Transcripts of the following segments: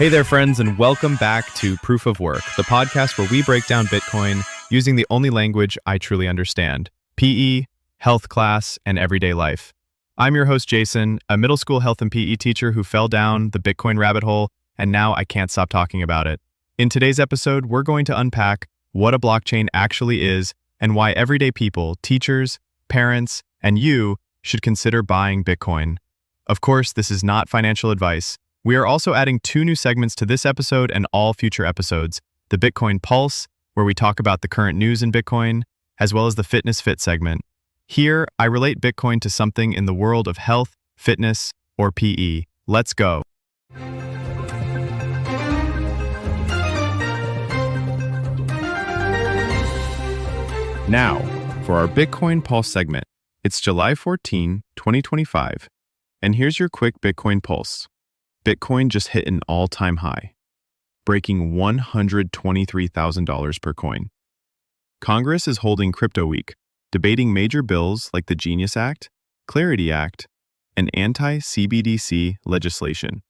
Hey there, friends, and welcome back to Proof of Work, the podcast where we break down Bitcoin using the only language I truly understand: PE, health class, and everyday life. I'm your host, Jason, a middle school health and PE teacher who fell down the Bitcoin rabbit hole, and now I can't stop talking about it. In today's episode, we're going to unpack what a blockchain actually is and why everyday people, teachers, parents, and you should consider buying Bitcoin. Of course, this is not financial advice. We are also adding 2 new segments to this episode and all future episodes: the Bitcoin Pulse, where we talk about the current news in Bitcoin, as well as the Fitness Fit segment. Here, I relate Bitcoin to something in the world of health, fitness, or PE. Let's go. Now, for our Bitcoin Pulse segment. It's July 14, 2025, and here's your quick Bitcoin Pulse. Bitcoin just hit an all-time high, breaking $123,000 per coin. Congress is holding Crypto Week, debating major bills like the Genius Act, Clarity Act, and anti-CBDC legislation,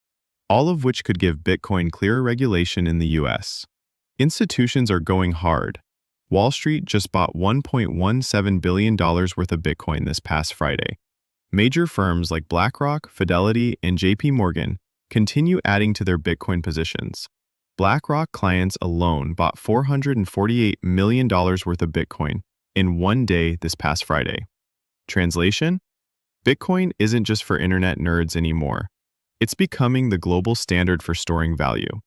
all of which could give Bitcoin clearer regulation in the US. Institutions are going hard. Wall Street just bought $1.17 billion worth of Bitcoin this past Friday. Major firms like BlackRock, Fidelity, and JP Morgan continue adding to their Bitcoin positions. BlackRock clients alone bought $448 million worth of Bitcoin in one day this past Friday. Translation? Bitcoin isn't just for internet nerds anymore. It's becoming the global standard for storing value.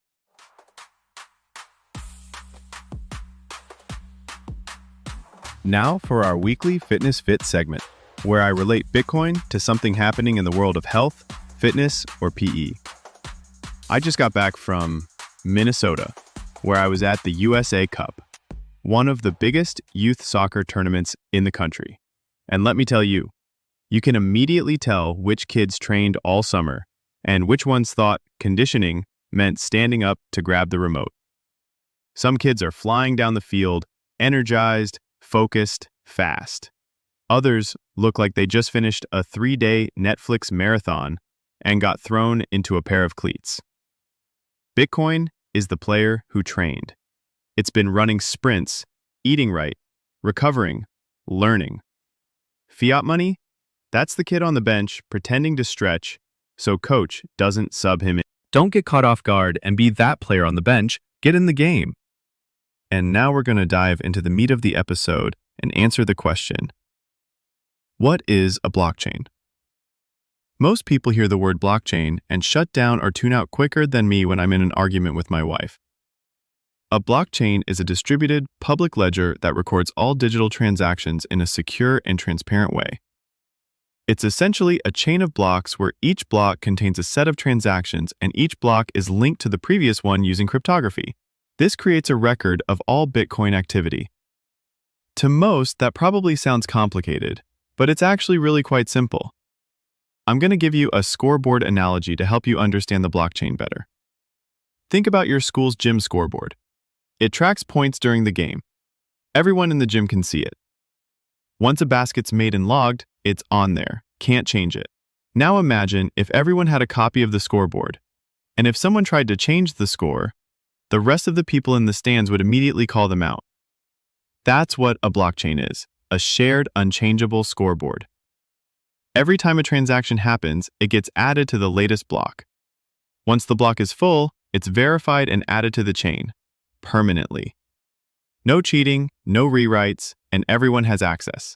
Now for our weekly Fitness Fit segment, where I relate Bitcoin to something happening in the world of health, fitness, or PE. I just got back from Minnesota, where I was at the USA Cup, one of the biggest youth soccer tournaments in the country. And let me tell you, you can immediately tell which kids trained all summer and which ones thought conditioning meant standing up to grab the remote. Some kids are flying down the field, energized, focused, fast. Others look like they just finished a 3-day Netflix marathon and got thrown into a pair of cleats. Bitcoin is the player who trained. It's been running sprints, eating right, recovering, learning. Fiat money? That's the kid on the bench pretending to stretch so coach doesn't sub him in. Don't get caught off guard and be that player on the bench. Get in the game. And now we're going to dive into the meat of the episode and answer the question: what is a blockchain? Most people hear the word blockchain and shut down or tune out quicker than me when I'm in an argument with my wife. A blockchain is a distributed public ledger that records all digital transactions in a secure and transparent way. It's essentially a chain of blocks where each block contains a set of transactions and each block is linked to the previous one using cryptography. This creates a record of all Bitcoin activity. To most, that probably sounds complicated, but it's actually really quite simple. I'm going to give you a scoreboard analogy to help you understand the blockchain better. Think about your school's gym scoreboard. It tracks points during the game. Everyone in the gym can see it. Once a basket's made and logged, it's on there. Can't change it. Now imagine if everyone had a copy of the scoreboard, and if someone tried to change the score, the rest of the people in the stands would immediately call them out. That's what a blockchain is, a shared, unchangeable scoreboard. Every time a transaction happens, it gets added to the latest block. Once the block is full, it's verified and added to the chain, permanently. No cheating, no rewrites, and everyone has access.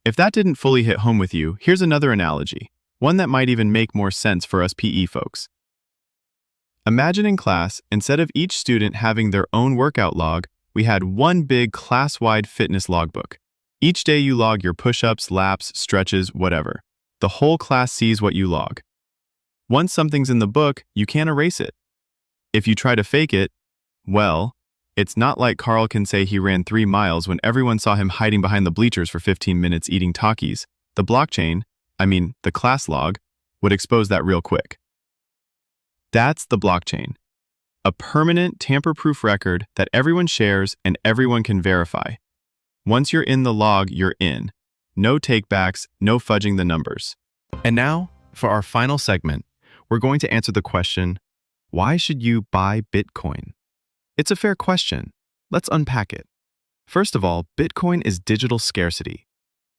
If that didn't fully hit home with you, here's another analogy, one that might even make more sense for us PE folks. Imagine in class, instead of each student having their own workout log, we had one big class-wide fitness logbook. Each day you log your push-ups, laps, stretches, whatever. The whole class sees what you log. Once something's in the book, you can't erase it. If you try to fake it, well, it's not like Carl can say he ran 3 miles when everyone saw him hiding behind the bleachers for 15 minutes eating Takis. The blockchain, the class log, would expose that real quick. That's the blockchain. A permanent, tamper-proof record that everyone shares and everyone can verify. Once you're in the log, you're in. No takebacks, no fudging the numbers. And now, for our final segment, we're going to answer the question, Why should you buy Bitcoin? It's a fair question. Let's unpack it. First of all, Bitcoin is digital scarcity.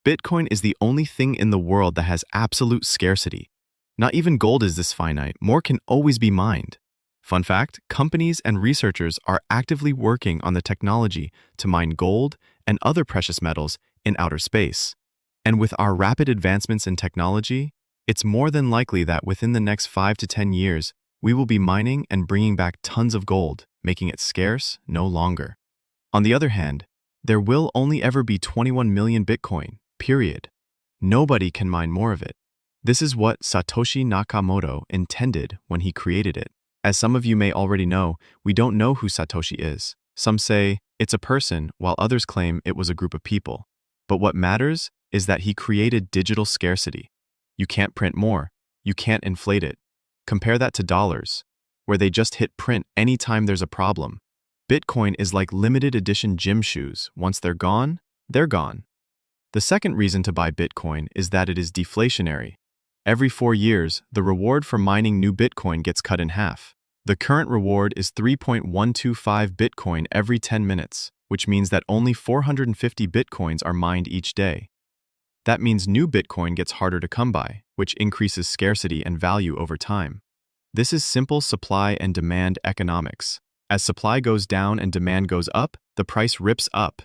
Bitcoin is the only thing in the world that has absolute scarcity. Not even gold is this finite. More can always be mined. Fun fact, companies and researchers are actively working on the technology to mine gold and other precious metals in outer space. And with our rapid advancements in technology, it's more than likely that within the next 5 to 10 years, we will be mining and bringing back tons of gold, making it scarce no longer. On the other hand, there will only ever be 21 million Bitcoin, period. Nobody can mine more of it. This is what Satoshi Nakamoto intended when he created it. As some of you may already know, we don't know who Satoshi is. Some say it's a person, while others claim it was a group of people. But what matters is that he created digital scarcity. You can't print more. You can't inflate it. Compare that to dollars, where they just hit print anytime there's a problem. Bitcoin is like limited edition gym shoes. Once they're gone, they're gone. The second reason to buy Bitcoin is that it is deflationary. Every 4 years, the reward for mining new Bitcoin gets cut in half. The current reward is 3.125 Bitcoin every 10 minutes, which means that only 450 Bitcoins are mined each day. That means new Bitcoin gets harder to come by, which increases scarcity and value over time. This is simple supply and demand economics. As supply goes down and demand goes up, the price rips up.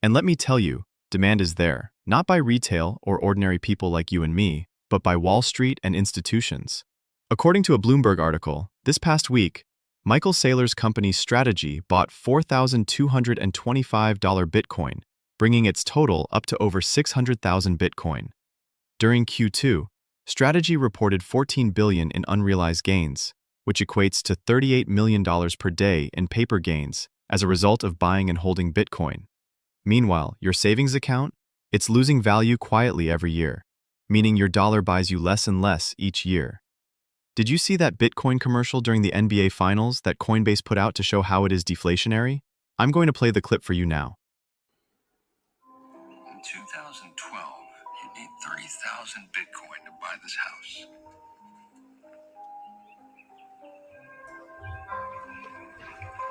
And let me tell you, demand is there, not by retail or ordinary people like you and me, but by Wall Street and institutions. According to a Bloomberg article, this past week, Michael Saylor's company Strategy bought $4,225 Bitcoin, bringing its total up to over 600,000 Bitcoin. During Q2, Strategy reported $14 billion in unrealized gains, which equates to $38 million per day in paper gains as a result of buying and holding Bitcoin. Meanwhile, your savings account, it's losing value quietly every year, meaning your dollar buys you less and less each year. Did you see that Bitcoin commercial during the NBA Finals that Coinbase put out to show how it is deflationary? I'm going to play the clip for you now. In 2012, you need 30,000 Bitcoin to buy this house.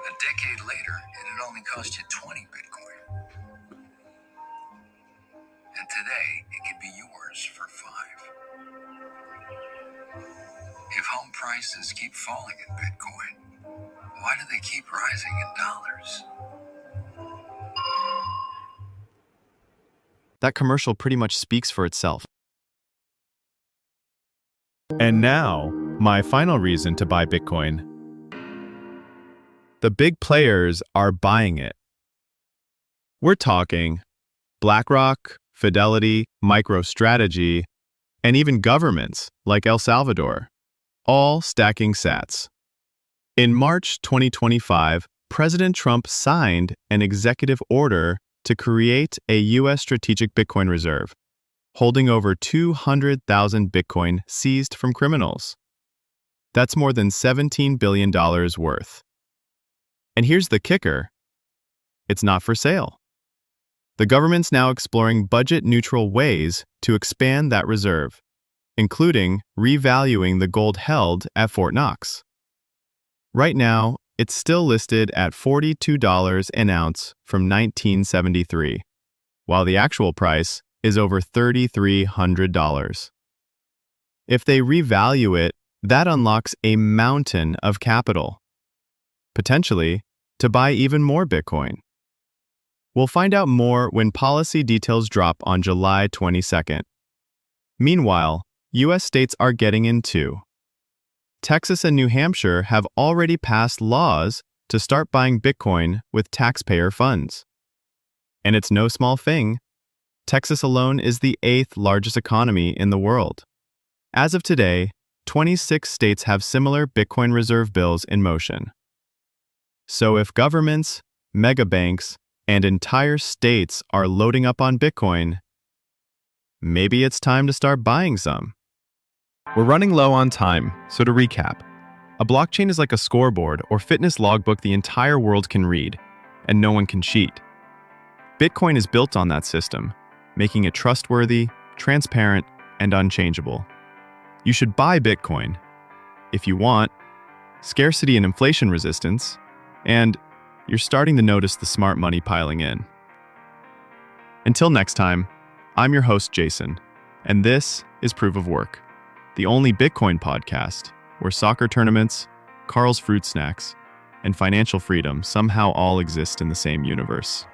A decade later, it had only cost you 20 Bitcoin. And today, it could be yours for 5. If home prices keep falling in Bitcoin, why do they keep rising in dollars? That commercial pretty much speaks for itself. And now, my final reason to buy Bitcoin. The big players are buying it. We're talking BlackRock, Fidelity, MicroStrategy, and even governments like El Salvador, all stacking sats. In March 2025, President Trump signed an executive order to create a U.S. strategic Bitcoin reserve, holding over 200,000 Bitcoin seized from criminals. That's more than $17 billion worth. And here's the kicker. It's not for sale. The government's now exploring budget-neutral ways to expand that reserve, including revaluing the gold held at Fort Knox. Right now, it's still listed at $42 an ounce from 1973, while the actual price is over $3,300. If they revalue it, that unlocks a mountain of capital, potentially to buy even more Bitcoin. We'll find out more when policy details drop on July 22nd. Meanwhile, U.S. states are getting in too. Texas and New Hampshire have already passed laws to start buying Bitcoin with taxpayer funds. And it's no small thing. Texas alone is the 8th largest economy in the world. As of today, 26 states have similar Bitcoin reserve bills in motion. So if governments, megabanks, and entire states are loading up on Bitcoin, maybe it's time to start buying some. We're running low on time, so to recap, a blockchain is like a scoreboard or fitness logbook the entire world can read, and no one can cheat. Bitcoin is built on that system, making it trustworthy, transparent, and unchangeable. You should buy Bitcoin if you want, scarcity and inflation resistance, and you're starting to notice the smart money piling in. Until next time, I'm your host, Jason, and this is Proof of Work, the only Bitcoin podcast where soccer tournaments, Carl's fruit snacks, and financial freedom somehow all exist in the same universe.